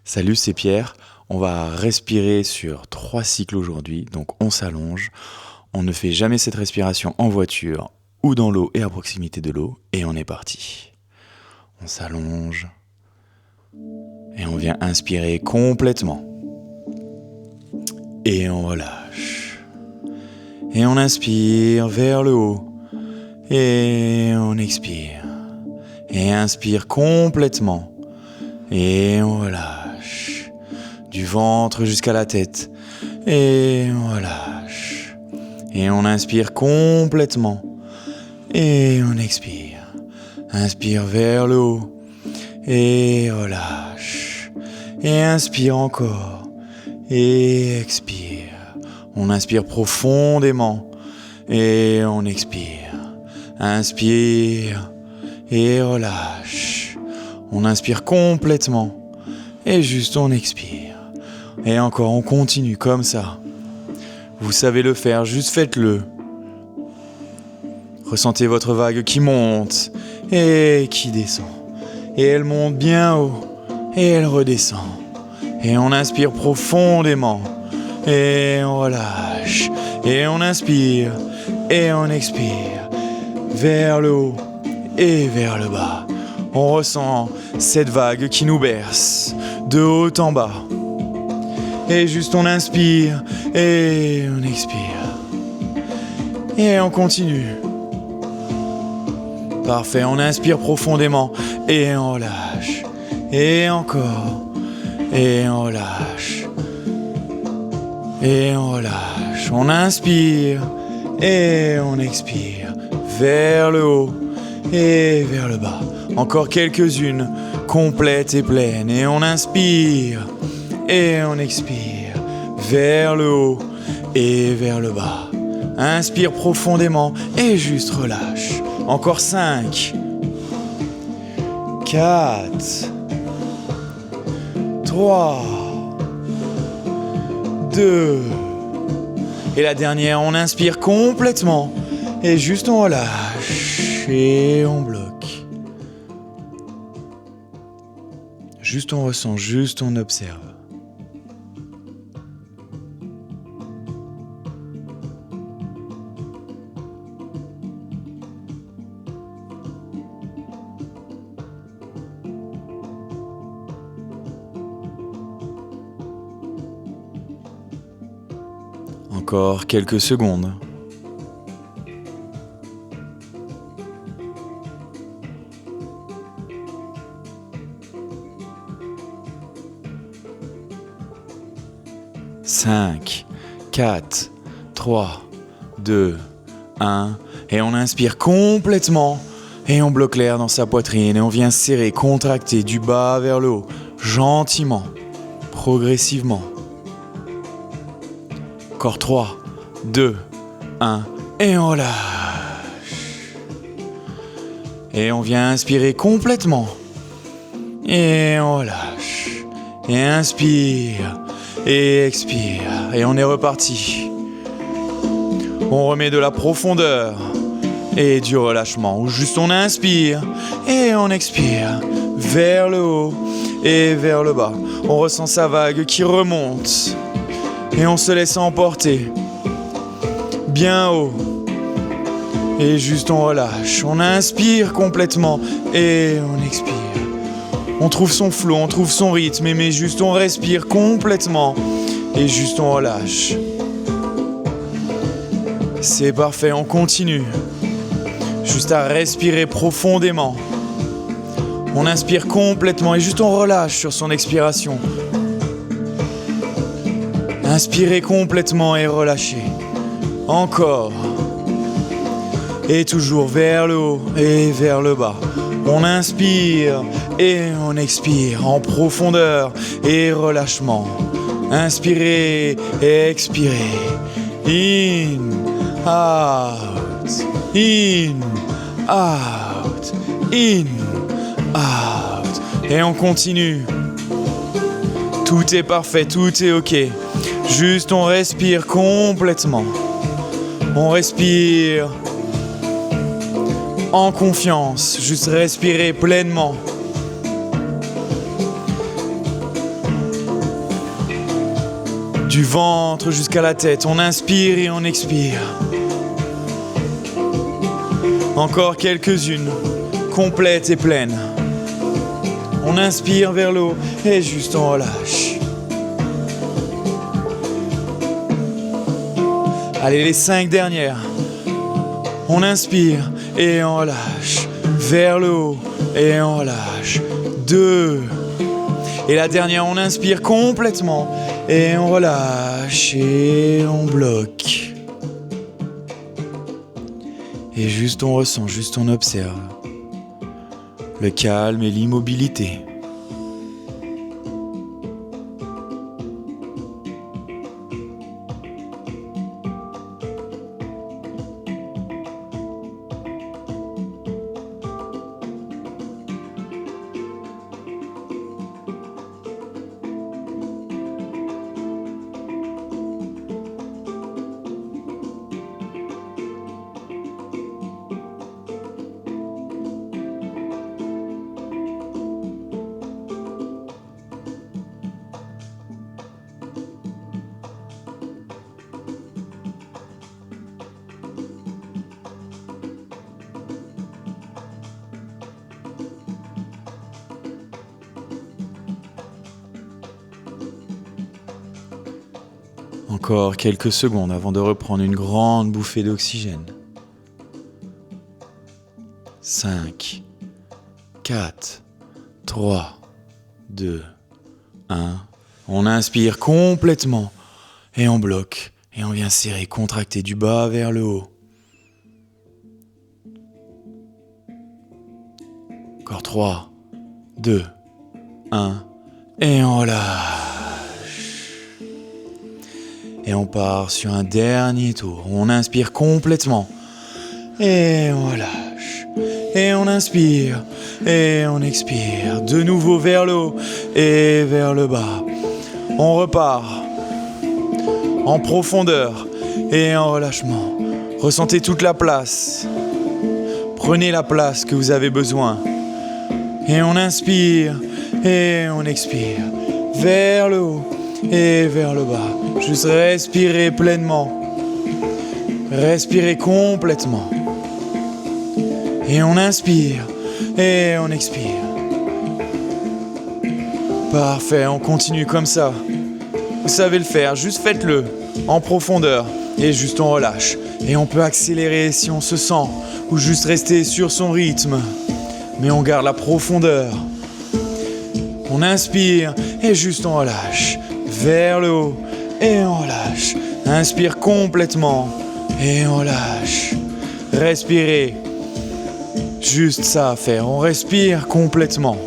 Salut, c'est Pierre. On va respirer sur 3 cycles aujourd'hui. Donc on s'allonge. On ne fait jamais cette respiration en voiture ou dans l'eau et à proximité de l'eau. Et on est parti. On s'allonge. Et on vient inspirer complètement. Et on relâche. Et on inspire vers le haut. Et on expire. Et inspire complètement. Et on relâche. Du ventre jusqu'à la tête. Et on relâche. Et on inspire complètement. Et on expire. Inspire vers le haut. Et relâche. Et inspire encore. Et expire. On inspire profondément. Et on expire. Inspire. Et relâche. On inspire complètement. Et juste on expire. Et encore, on continue comme ça. Vous savez le faire, juste faites-le. Ressentez votre vague qui monte et qui descend. Et elle monte bien haut et elle redescend. Et on inspire profondément. Et on relâche. Et on inspire. Et on expire. Vers le haut et vers le bas. On ressent cette vague qui nous berce. De haut en bas. Et juste on inspire et on expire. Et on continue. Parfait, on inspire profondément et on relâche. Et encore. Et on relâche. Et on relâche. On inspire et on expire. Vers le haut et vers le bas. Encore quelques-unes, complètes et pleines. Et on inspire. Et on expire vers le haut et vers le bas. Inspire profondément et juste relâche. Encore 5, 4, 3, 2. Et la dernière, on inspire complètement et juste on relâche et on bloque. Juste on ressent, juste on observe. Encore quelques secondes. Cinq, 4, 3, 2, 1. Et on inspire complètement. Et on bloque l'air dans sa poitrine. Et on vient serrer, contracter du bas vers le haut. Gentiment. Progressivement. Encore 3, 2, 1. Et on relâche. Et on vient inspirer complètement. Et on relâche. Et inspire. Et expire. Et on est reparti. On remet de la profondeur et du relâchement. Ou juste on inspire et on expire. Vers le haut et vers le bas. On ressent sa vague qui remonte. Et on se laisse emporter. Bien haut. Et juste on relâche. On inspire complètement et on expire. On trouve son flow, on trouve son rythme, mais juste on respire complètement et juste on relâche. C'est parfait, on continue. Juste à respirer profondément. On inspire complètement et juste on relâche sur son expiration. Inspirez complètement et relâchez. Encore. Et toujours vers le haut et vers le bas. On inspire et on expire en profondeur et relâchement. Inspirez et expirez. In, out, in, out, in, out. Et on continue. Tout est parfait, tout est ok. Juste on respire complètement. On respire en confiance, juste respirer pleinement. Du ventre jusqu'à la tête, on inspire et on expire. Encore quelques-unes, complètes et pleines. On inspire vers le haut et juste on relâche. Allez, les 5 dernières. On inspire et on relâche. Vers le haut et on relâche. 2. Et la dernière, on inspire complètement et on relâche et on bloque. Et juste on ressent, juste on observe le calme et l'immobilité. Encore quelques secondes avant de reprendre une grande bouffée d'oxygène. 5, 4, 3, 2, 1. On inspire complètement et on bloque. Et on vient serrer, contracter du bas vers le haut. Encore 3, 2, 1. Et on relâche. Et on part sur un dernier tour. On inspire complètement. Et on relâche. Et on inspire. Et on expire. De nouveau vers le haut et vers le bas. On repart. En profondeur et en relâchement. Ressentez toute la place. Prenez la place que vous avez besoin. Et on inspire. Et on expire. Vers le haut et vers le bas. Juste respirez pleinement. Respirez complètement. Et on inspire. Et on expire. Parfait, on continue comme ça. Vous savez le faire, juste faites-le en profondeur. Et juste on relâche. Et on peut accélérer si on se sent. Ou juste rester sur son rythme. Mais on garde la profondeur. On inspire et juste on relâche. Vers le haut et on relâche. Inspire complètement et on relâche. Respirez. Juste ça à faire. On respire complètement.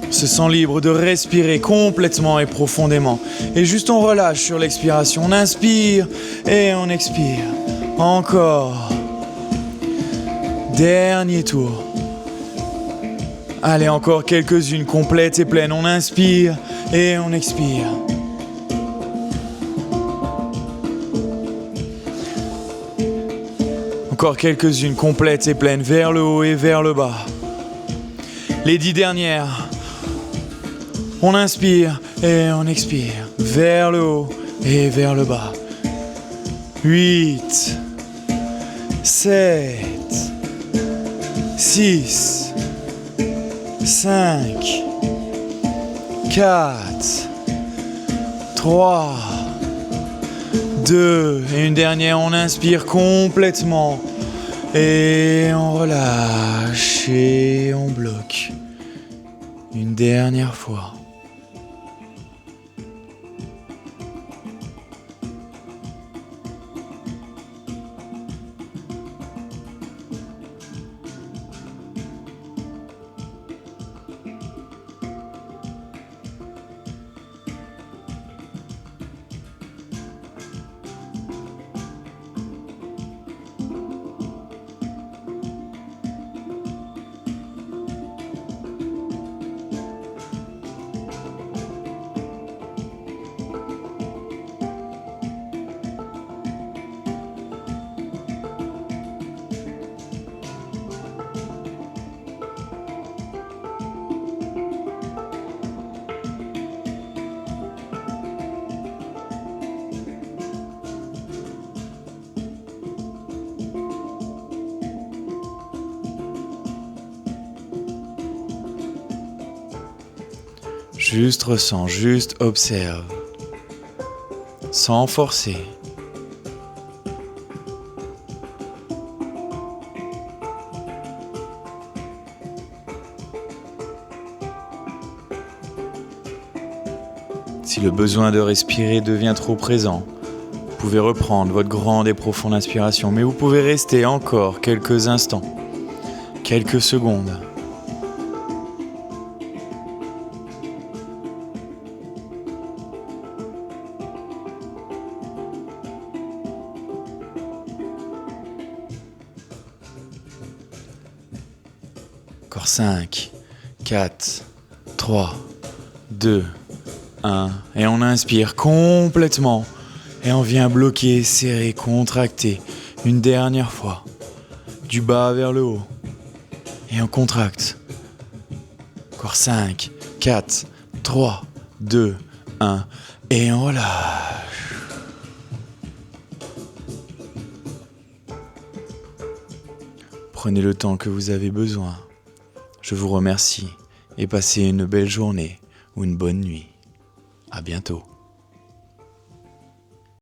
On se sent libre de respirer complètement et profondément. Et juste on relâche sur l'expiration. On inspire et on expire. Encore. Dernier tour. Allez, encore quelques-unes complètes et pleines. On inspire et on expire. Encore quelques-unes complètes et pleines vers le haut et vers le bas. Les 10 dernières. On inspire et on expire. Vers le haut et vers le bas. 8, 7, 6, 5, 4, 3, 2, et une dernière, on inspire complètement et on relâche et on bloque. Une dernière fois. Juste ressens, juste observe. Sans forcer. Si le besoin de respirer devient trop présent, vous pouvez reprendre votre grande et profonde inspiration, mais vous pouvez rester encore quelques instants, quelques secondes. Encore 5, 4, 3, 2, 1. Et on inspire complètement. Et on vient bloquer, serrer, contracter. Une dernière fois. Du bas vers le haut. Et on contracte. Encore 5, 4, 3, 2, 1. Et on relâche. Prenez le temps que vous avez besoin. Je vous remercie et passez une belle journée ou une bonne nuit. À bientôt.